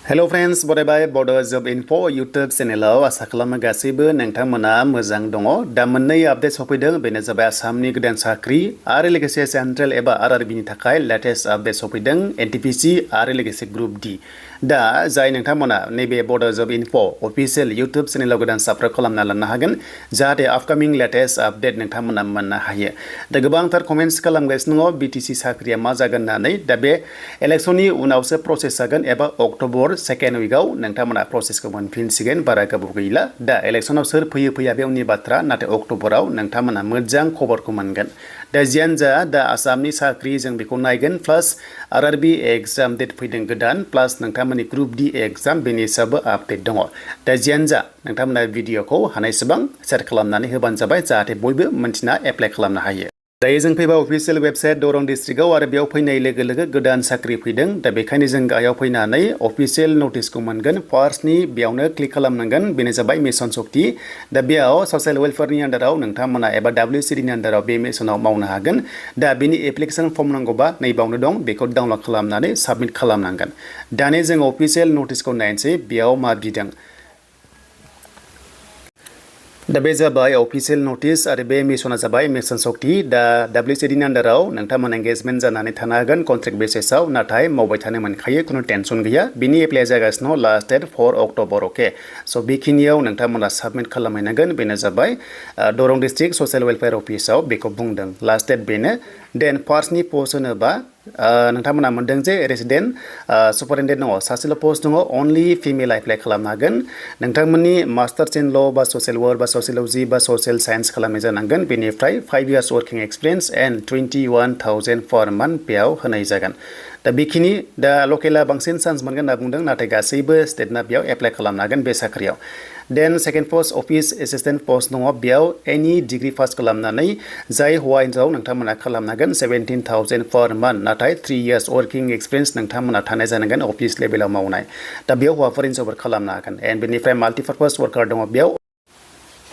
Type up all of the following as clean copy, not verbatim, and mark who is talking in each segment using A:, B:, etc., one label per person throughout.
A: Hello friends, बरायबाय Bodo Job Info YouTube चेनेलाव आसा खालामो गासैबो नोंथांमोना मोजां दङ। दा मोननै आपडेट सफैदों, बेनो जाबाय आसामनि गोदान साख्रि आरो लोगोसे सेन्ट्रेल एबा RRB नि थाखाय लेटेस्ट आपडेट सफैदों NTPC आरो लोगोसे ग्रुप D। दा जाय नोंथांमोना नैबे Bodo Job Info अफिशियेल YouTube चेनेलाव गोदान साबस्क्राइब खालामना लानो हागोन जाहाथे आपकामिं लेटेस्ट आपडेट नोंथांमोना मोननो हायो। दा गोबांथार कमेन्ट्स खालामगासिनो दङ BTC साख्रिया मा जागोन होननानै। दा बे इलेक्शननि उनावसो प्रसेस जागोन एबा अक्ट'बर सेकेन्ड उइकआव नोंथांमोना प्रसेसखौ मोनफिनसिगोन, बारा गोबाव गैला। दा इलेक्शनाव सोर फैयो फैया बे उननि बाथ्रा, नाथाय अक्ट'बराव नोंथांमोना मोजां खबरखौ मोनगोन। दा जियानो जा दा आसामनि साख्रि जों बेखौ नायगोन, प्लास RRB एग्जाम डेट फैदों गोदान, प्लास नोंथांमोननि ग्रुप D एग्जाम बेनि सायावबो आपडेट दङ। दा जियानो जा नोंथांमोना भिडिअखौ हानायसेबां शेयार खालामनानै होबानो जाबाय जाहाथे बयबो मिन्थिना एप्लाइ खालामनो हायो। दायो जों फैबा अफिसियेल वेबसाइट दरं डिस्ट्रिक्टआव आरो बेयाव फैनाय लोगो लोगो गोदान साख्रि फैदों। दा बेखायनो जों गाहायाव फैनानै अफिसियेल नटिसखौ मोनगोन। फार्स्टनि बेयावनो क्लिक खालामनांगोन, बेनो जाबाय मिशन सक्ति। दा बेयाव ससियेल वेलफेयारनि आन्डाराव नोंथांमोना एबा WCDनि आन्डाराव बे मिशनाव मावनो हागोन। दा बेनि एप्लिकेसन फर्म नांगौबा नैबावनो दं, बेखौ डाउनलड खालामनानै साबमिट खालामनांगोन। दानि जों अफिसियेल नटिसखौ नायनोसै बेयाव मा बिदों। दा बे जाबाय अफिसियेल नटिस आरो बे मिशना जाबाय मिशन सक्ति। दा WCDनि आन्डाराव नोंथांमोना एंगेजमेन्ट जानानै थानो हागोन कन्ट्रेक्ट बेसिसआव, नाथाय मावबाय थानो मोनखायो, खुनु टेनसन गैया। बिनि एप्लाइ जागासिनो दं, लास्ट डेट 4 अक्ट'बर। अके, स' बेखिनियाव नोंथांमोना साबमिट खालामहैनांगोन। बेनो जाबाय दरं डिस्ट्रिक्ट ससियेल वेलफेयार अफिसाव बेखौ बुंदों, लास्ट डेट बेनो। देन फार्स्टनि पस्ट होनोबा नोंथांमोना मोनदों जे रेसिडेन्ट सुपारिनटेन्डेन्ट दङ, सासेल' पस्ट दङ, अनलि फिमेल एप्लाइ खालामनो हागोन। नोंथांमोननि मास्टार्स इन ल' बा ससियेल वर्क बा ससियल'जि बा ससियेल साइन्स खालामनाय जानांगोन। बेनिफ्राय 5 years working experience and 21,000 four month बेयाव होनाय जागोन। दा बेखिनि, दा लकेला बांसिन चान्स मोनगोन होनना बुंदों, नाथाय गासैबो स्टेटना बेयाव एप्लाइ खालामनो हागोन बे साख्रियाव। Then second post office assistant post दङ, बेयाव एनि डिग्रि पास खालामनानै जाय हौवा हिन्जाव नोंथांमोना खालामनो हागोन 17,000 पर मान्थ, नाथाय 3 years वर्किं एक्सपिरियेन्स नोंथांमोना थानाय जानांगोन अफिस लेभेलाव मावनाय। दा बेयाव हौवाफोर हिन्जावफोर खालामनो हागोन। एन्ड बेनिफ्राय माल्टिपार्पास वर्कार दङ बेयाव।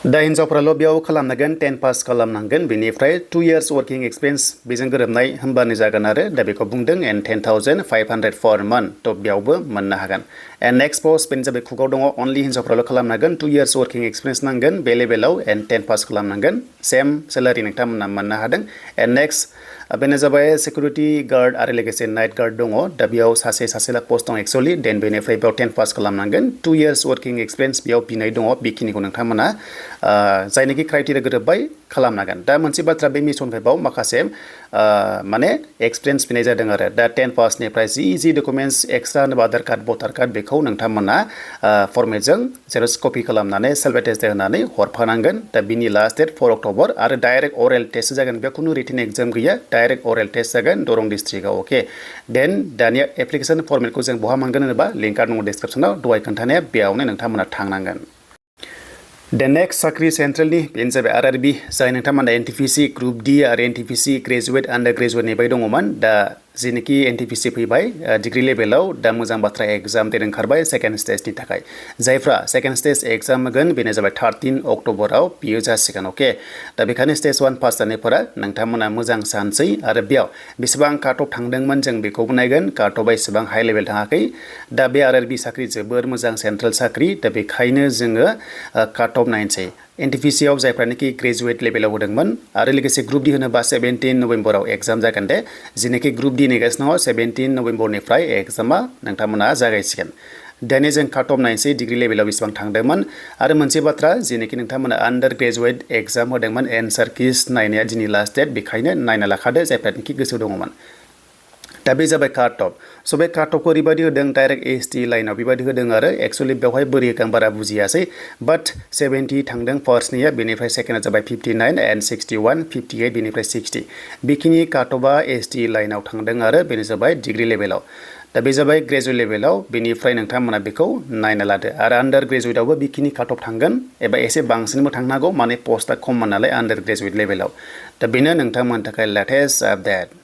A: दा हिन्जावफ्राल' बेयाव खालामनांगोन, 10 पास खालामनांगोन। बेनिफ्राय 2 years वर्किं एक्सपिरियेन्स बेजों गोरोबनाय होनबानो जागोन आरो। दा बेखौ बुंदों। एन्ड 10,500 पर मान्थ, थ' बेयावबो मोननो हागोन। एन्ड नेक्स्ट पस्ट बेनो जाबाय कुकआव दङ, अनलि हिन्जावफ्राल' खालामनो हागोन, 2 years वर्किं एक्सपिरियेन्स नांगोन बे लेभेलाव, एन्ड 10 पास खालामनांगोन। सेम सेलारि नोंथांमोना मोननो हादों। एन्ड नेक्स्ट बेनो जाबाय सिकिउरिटि गार्ड आरो लोगोसे नाइट गार्ड दङ। दा बेयाव सासेल' पस्ट दं एक्सुवेलि। देन बेनिफ्राय बेयाव 10 पास खालामनांगोन, 2 years वर्किं एक्सपिरियेन्स बेयाव बिनाय दङ। बेखिनिखौ नोंथांमोना जायनोखि क्राइटेरिया गोरोबबाय खालामनांगोन। दा मोनसे बाथ्रा, बे मिशननिफ्राय बाव माखासे माने एक्सपिरियेन्स बिनाय जादों आरो। दा 10 पासनिफ्राय जि डकुमेन्ट्स एक्सट्रा होनोबा आधार कार्ड भटार कार्ड बेखौ नोंथांमोना फर्मेटजों जेरक्स कपि खालामनानै सेल्फ एटेस्ट होनानै हरफानांगोन। दा बिनि लास्ट डेट 4 अक्ट'बर आरो डाइरेक्ट अरेल टेस्ट जागोन, बेयाव खुनु रिटेन एग्जाम गैया, डाइरेक्ट अरेल टेस्ट जागोन दरं डिस्ट्रिक्टआव। अके, देन दानिया एप्लिकेसन फर्मेटखौ जों बहा मोनगोन होनोबा लिंकआ दङ डिसक्रिपसनाव, दहाय खोन्थानाया बेयावनो नोंथांमोना थांनांगोन। दा नेक्स्ट साख्रि सेन्ट्रेलनि बेनो जाबाय RRB, जाय नोंथांमोना NTPC ग्रुप D आरो NTPC ग्रेजुवेट आन्डार ग्रेजुवेट नेबाय दङमोन। दा जेनोखि NTPC फैबाय डिग्रि लेभेलाव, दा मोजां बाथ्रा एग्जाम डेट ओंखारबाय सेकेन्ड स्टेजनि थाखाय। जायफ्रा सेकेन्ड स्टेज एग्जाम होगोन बेनो जाबाय 13 अक्ट'बराव बियो जासिगोन। अके, दा बेखायनो स्टेज 1 पास जानायफोरा नोंथांमोना मोजां सानसै। आरो बेयाव बेसेबां काट अफ थांदोंमोन जों बेखौबो नायगोन, काट अफआ एसेबां हाइ लेभेल थाङाखै। दा बे RRB साख्रि जोबोर मोजां सेन्ट्रेल साख्रि, दा बेखायनो जोङो काट अफ नायनोसै। NTPC आव जायफ्रानोखि ग्रेजुवेट लेभेलाव होदोंमोन आरो लोगोसे ग्रुप D होनोबा 17 नभेम्बराव एग्जाम जागोन दे। जेनोखि ग्रुप D नेगासिनो दङ 17 नभेम्बरनिफ्राय एग्जामा नोंथांमोना जागायसिगोन। दानि जों काट अफ नायनोसै डिग्रि लेभेलाव बेसेबां थांदोंमोन। आरो मोनसे बाथ्रा, जेनोखि नोंथांमोना आन्डार ग्रेजुवेट एग्जाम होदोंमोन, एन्सार किस नायनाया दिनै लास्ट डेट, बेखायनो नायना लाखादो जायफ्रानोखि गोसो दङमोन। दा बे जाबाय काट अफ। स' बे काट अफखौ ओरैबायदि होदों, डाइरेक्ट ST लाइनाव बेबायदि होदों आरो एक्सुवेलि बेवहाय बोरै होदों बारा बुजियासै। बाट 70 थांदों फार्स्टनिया, बेनिफ्राय सेकेन्डआ जाबाय 59 एन्ड 61, 58 बेनिफ्राय 60। बेखिनि काट अफआ ST लाइनाव थांदों आरो बेनो जाबाय डिग्रि लेभेलाव। दा बे जाबाय ग्रेजुवेट लेभेलाव, बेनिफ्राय नोंथांमोना बेखौ नायना लादो। आरो आन्डार ग्रेजुवेटआवबो बेखिनि काट अफ थांगोन एबा एसे बांसिनबो थांनो हागौ, माने पस्टआ खममोन नालाय आन्डार ग्रेजुवेट लेभेलाव। दा बेनो नोंथांमोननि थाखाय लेटेस्ट आपडेट।